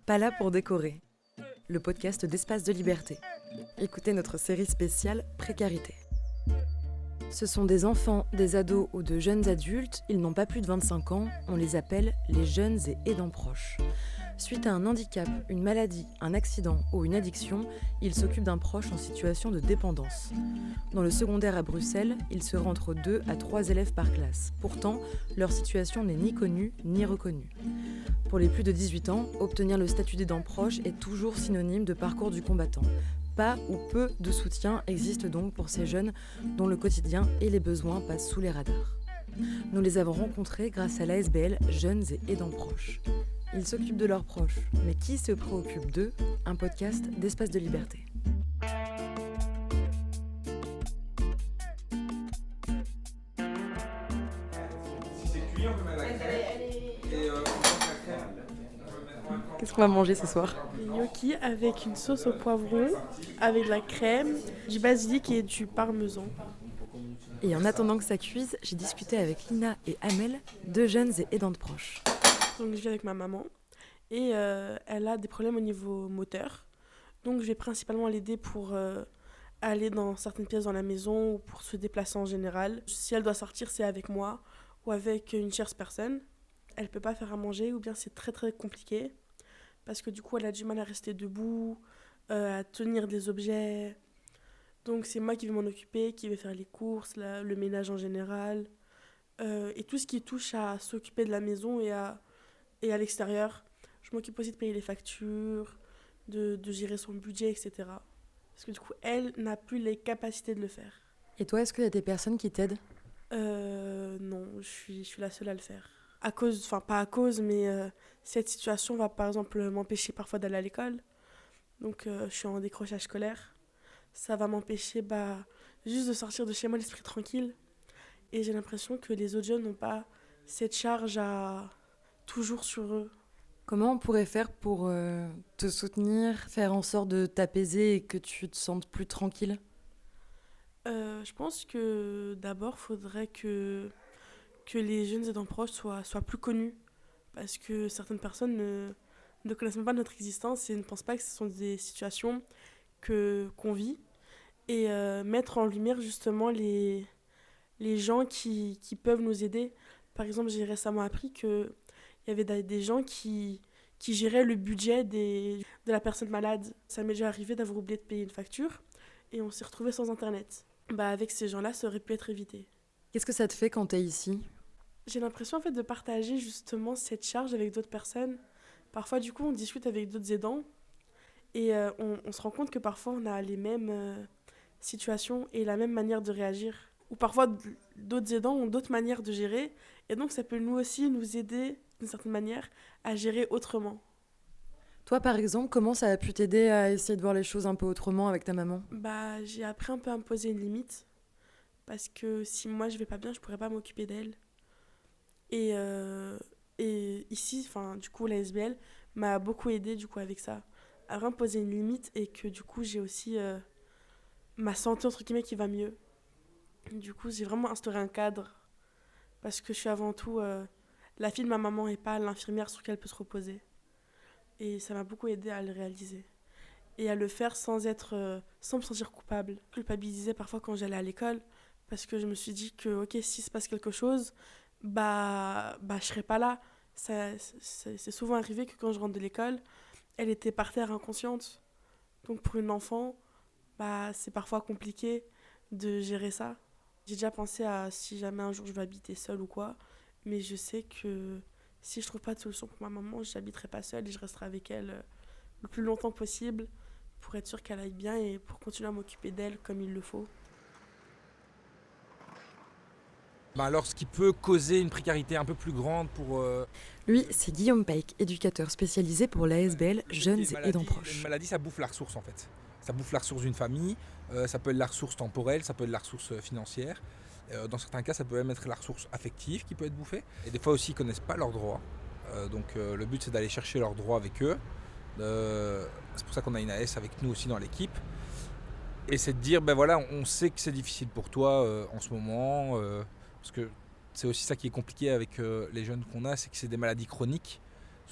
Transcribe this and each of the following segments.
Pas là pour décorer, le podcast d'Espace de Liberté. Écoutez notre série spéciale Précarité. Ce sont des enfants, des ados ou de jeunes adultes, ils n'ont pas plus de 25 ans, on les appelle les jeunes et aidants proches. Suite à un handicap, une maladie, un accident ou une addiction, ils s'occupent d'un proche en situation de dépendance. Dans le secondaire à Bruxelles, il se rend entre 2 à 3 élèves par classe. Pourtant, leur situation n'est ni connue ni reconnue. Pour les plus de 18 ans, obtenir le statut d'aidant proche est toujours synonyme de parcours du combattant. Pas ou peu de soutien existe donc pour ces jeunes dont le quotidien et les besoins passent sous les radars. Nous les avons rencontrés grâce à l'ASBL Jeunes et Aidants Proches. Ils s'occupent de leurs proches, mais qui se préoccupe d'eux ? Un podcast d'Espace de Liberté. Si c'est cuit, on peut mettre la crème. Et on peut mettre la crème. Qu'est-ce qu'on va manger ce soir ? Des gnocchis avec une sauce au poivron, avec de la crème, du basilic et du parmesan. Et en attendant que ça cuise, j'ai discuté avec Lina et Amel, deux jeunes et aidantes proches. Donc je vis avec ma maman et elle a des problèmes au niveau moteur. Donc je vais principalement l'aider pour aller dans certaines pièces dans la maison ou pour se déplacer en général. Si elle doit sortir, c'est avec moi ou avec une tierce personne. Elle peut pas faire à manger ou bien c'est très très compliqué parce que du coup elle a du mal à rester debout, à tenir des objets. Donc c'est moi qui vais m'en occuper, qui vais faire les courses, le ménage en général et tout ce qui touche à s'occuper de la maison et à l'extérieur. Je m'occupe aussi de payer les factures, de gérer son budget, etc. Parce que du coup, elle n'a plus les capacités de le faire. Et toi, est-ce qu'il y a des personnes qui t'aident ? Non, je suis la seule à le faire. Pas à cause, mais cette situation va par exemple m'empêcher parfois d'aller à l'école. Donc je suis en décrochage scolaire. Ça va m'empêcher juste de sortir de chez moi l'esprit tranquille. Et j'ai l'impression que les autres jeunes n'ont pas cette charge toujours sur eux. Comment on pourrait faire pour te soutenir, faire en sorte de t'apaiser et que tu te sentes plus tranquille ? Je pense que d'abord, il faudrait que les jeunes aidants proches soient plus connus. Parce que certaines personnes ne connaissent même pas notre existence et ne pensent pas que ce sont des situations qu'on vit. Et mettre en lumière justement les gens qui peuvent nous aider. Par exemple, j'ai récemment appris qu'il y avait des gens qui géraient le budget de la personne malade. Ça m'est déjà arrivé d'avoir oublié de payer une facture et on s'est retrouvé sans internet. Avec ces gens-là, ça aurait pu être évité. Qu'est-ce que ça te fait quand t'es ici ? J'ai l'impression en fait de partager justement cette charge avec d'autres personnes. Parfois, du coup, on discute avec d'autres aidants et on se rend compte que parfois on a les mêmes situations et la même manière de réagir. Ou parfois, d'autres aidants ont d'autres manières de gérer et donc ça peut nous aussi nous aider d'une certaine manière à gérer autrement. Toi, par exemple, comment ça a pu t'aider à essayer de voir les choses un peu autrement avec ta maman ? J'ai appris un peu à me poser une limite parce que si moi je vais pas bien, je pourrais pas m'occuper d'elle. Et ici, du coup, la SBL m'a beaucoup aidée du coup avec ça, à vraiment poser une limite et que du coup j'ai aussi ma santé entre guillemets qui va mieux. Du coup, j'ai vraiment instauré un cadre parce que je suis avant tout la fille de ma maman et pas l'infirmière sur laquelle elle peut se reposer. Et ça m'a beaucoup aidé à le réaliser. Et à le faire sans me sentir coupable. Je culpabilisais parfois quand j'allais à l'école parce que je me suis dit que, ok, s'il se passe quelque chose, je serai pas là. C'est souvent arrivé que quand je rentre de l'école, elle était par terre inconsciente. Donc pour une enfant, c'est parfois compliqué de gérer ça. J'ai déjà pensé à si jamais un jour je vais habiter seule ou quoi, mais je sais que si je trouve pas de solution pour ma maman, je n'habiterai pas seule et je resterai avec elle le plus longtemps possible pour être sûre qu'elle aille bien et pour continuer à m'occuper d'elle comme il le faut. Alors, ce qui peut causer une précarité un peu plus grande pour... Lui, c'est Guillaume Paik, éducateur spécialisé pour l'ASBL Jeunes et Aidants Proches. Une maladie, ça bouffe la ressource en fait. Ça bouffe la ressource d'une famille, ça peut être la ressource temporelle, ça peut être la ressource financière. Dans certains cas, ça peut même être la ressource affective qui peut être bouffée. Et des fois aussi, ils ne connaissent pas leurs droits. Donc le but, c'est d'aller chercher leurs droits avec eux. C'est pour ça qu'on a une AS avec nous aussi dans l'équipe. Et c'est de dire, on sait que c'est difficile pour toi en ce moment. Parce que c'est aussi ça qui est compliqué avec les jeunes qu'on a, c'est que c'est des maladies chroniques.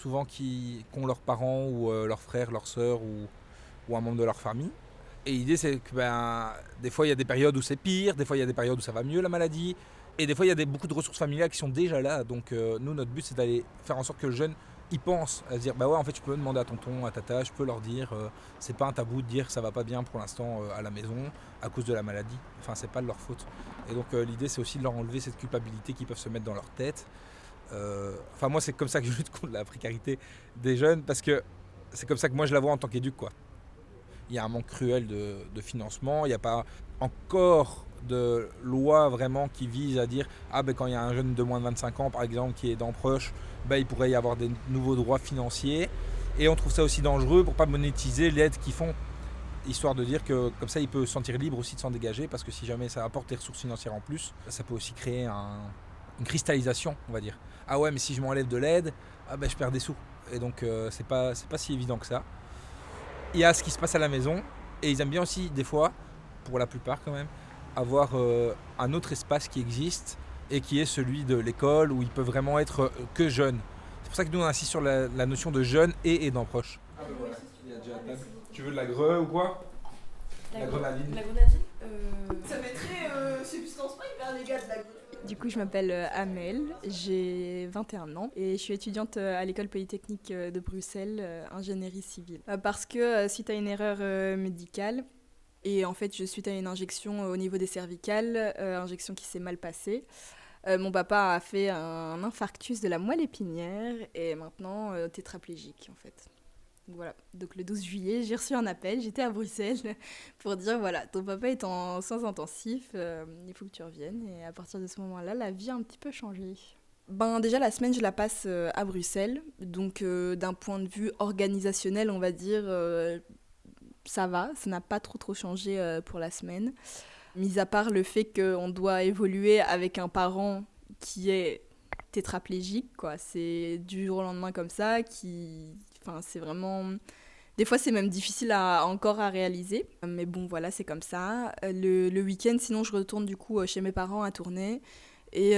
souvent qui ont leurs parents ou leurs frères, leurs sœurs ou un membre de leur famille. Et l'idée, c'est que des fois, il y a des périodes où c'est pire, des fois, il y a des périodes où ça va mieux, la maladie. Et des fois, il y a beaucoup de ressources familiales qui sont déjà là. Donc, nous, notre but, c'est d'aller faire en sorte que le jeune y pense, à se dire, en fait, tu peux demander à tonton, à tata, je peux leur dire, c'est pas un tabou de dire que ça va pas bien pour l'instant à la maison à cause de la maladie. Enfin, c'est pas de leur faute. Et donc, l'idée, c'est aussi de leur enlever cette culpabilité qu'ils peuvent se mettre dans leur tête. Moi, c'est comme ça que je lutte contre la précarité des jeunes, parce que c'est comme ça que moi, je la vois en tant qu'éduc, quoi. Il y a un manque cruel de financement, il n'y a pas encore de loi vraiment qui vise à dire quand il y a un jeune de moins de 25 ans par exemple qui est aidant proche, il pourrait y avoir des nouveaux droits financiers, et on trouve ça aussi dangereux pour ne pas monétiser l'aide qu'ils font, histoire de dire que comme ça il peut se sentir libre aussi de s'en dégager, parce que si jamais ça apporte des ressources financières en plus, ça peut aussi créer une cristallisation, on va dire. Mais si je m'enlève de l'aide, je perds des sous, et donc c'est pas si évident que ça. Il y a ce qui se passe à la maison, et ils aiment bien aussi des fois, pour la plupart quand même, avoir un autre espace qui existe et qui est celui de l'école, où ils peuvent vraiment être que jeunes. C'est pour ça que nous on insiste sur la notion de jeune et aidant proche. Il y a déjà la table. Tu veux de la greu ou quoi? La grenadine. La grenadine ça mettrait substance pas hyper légale de la grenadine. Du coup, je m'appelle Amel, j'ai 21 ans et je suis étudiante à l'école polytechnique de Bruxelles, ingénierie civile. Parce que suite à une erreur médicale, et en fait, suite à une injection au niveau des cervicales, injection qui s'est mal passée, mon papa a fait un infarctus de la moelle épinière et maintenant tétraplégique en fait. Donc voilà, donc le 12 juillet, j'ai reçu un appel, j'étais à Bruxelles pour dire voilà, ton papa est en soins intensifs, il faut que tu reviennes. Et à partir de ce moment-là, la vie a un petit peu changé. Déjà la semaine, je la passe à Bruxelles, donc d'un point de vue organisationnel, on va dire, ça va, ça n'a pas trop changé pour la semaine. Mis à part le fait qu'on doit évoluer avec un parent qui est tétraplégique, quoi. C'est du jour au lendemain comme ça, c'est vraiment... Des fois, c'est même difficile encore à réaliser. Mais bon, voilà, c'est comme ça. Le week-end, sinon, je retourne du coup chez mes parents à tourner. Et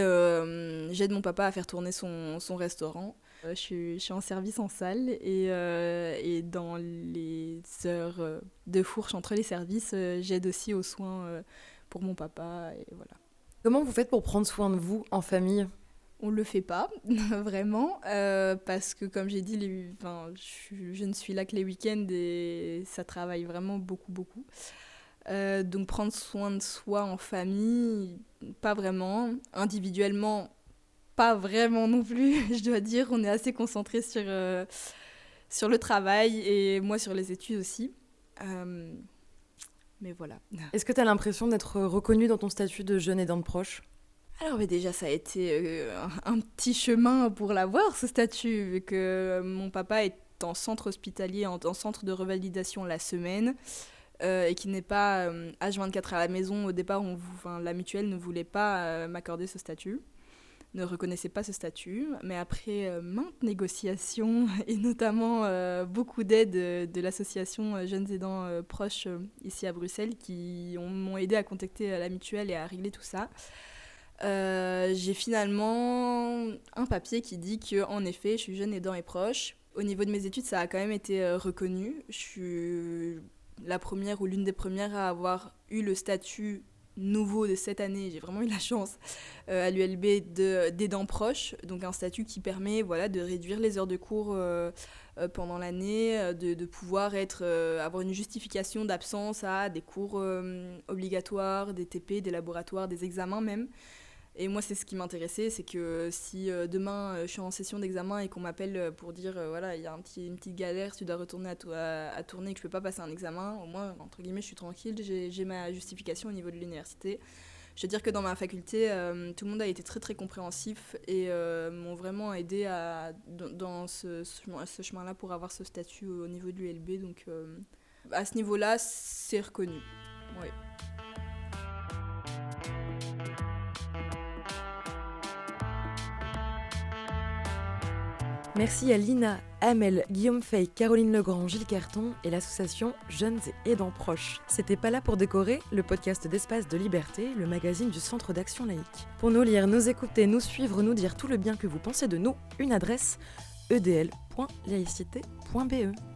j'aide mon papa à faire tourner son restaurant. Je suis en service en salle. Et dans les heures de fourche entre les services, j'aide aussi aux soins pour mon papa. Et voilà. Comment vous faites pour prendre soin de vous en famille ? On ne le fait pas, vraiment, parce que comme j'ai dit, je ne suis là que les week-ends et ça travaille vraiment beaucoup. Donc prendre soin de soi en famille, pas vraiment. Individuellement, pas vraiment non plus, je dois dire. On est assez concentré sur le travail et moi sur les études aussi. Mais voilà. Est-ce que tu as l'impression d'être reconnue dans ton statut de jeune aidante proche ? Alors déjà, ça a été un petit chemin pour l'avoir, ce statut, vu que mon papa est en centre hospitalier, en centre de revalidation la semaine, et qui n'est pas H24 à la maison. Au départ, la mutuelle ne voulait pas m'accorder ce statut, ne reconnaissait pas ce statut. Mais après maintes négociations, et notamment beaucoup d'aide de l'association Jeunes Aidants Proches ici à Bruxelles, qui m'ont aidé à contacter la mutuelle et à régler tout ça, j'ai finalement un papier qui dit qu'en effet, je suis jeune aidant et proche. Au niveau de mes études, ça a quand même été reconnu. Je suis la première ou l'une des premières à avoir eu le statut nouveau de cette année. J'ai vraiment eu la chance à l'ULB d'aidant proche. Donc un statut qui permet de réduire les heures de cours pendant l'année, de pouvoir avoir une justification d'absence à des cours obligatoires, des TP, des laboratoires, des examens même. Et moi, c'est ce qui m'intéressait, c'est que si demain je suis en session d'examen et qu'on m'appelle pour dire il y a une petite galère, tu dois retourner à tourner et que je peux pas passer un examen, au moins, entre guillemets, je suis tranquille, j'ai ma justification au niveau de l'université. Je veux dire que dans ma faculté, tout le monde a été très très compréhensif et m'ont vraiment aidé dans ce chemin-là pour avoir ce statut au niveau de l'ULB. Donc à ce niveau-là, c'est reconnu. Ouais. Merci à Lina, Amel, Guillaume Fay, Caroline Legrand, Gilles Carton et l'association Jeunes et Aidants Proches. C'était Pas là pour décorer, le podcast d'Espace de Liberté, le magazine du Centre d'Action Laïque. Pour nous lire, nous écouter, nous suivre, nous dire tout le bien que vous pensez de nous, une adresse edl.laïcité.be.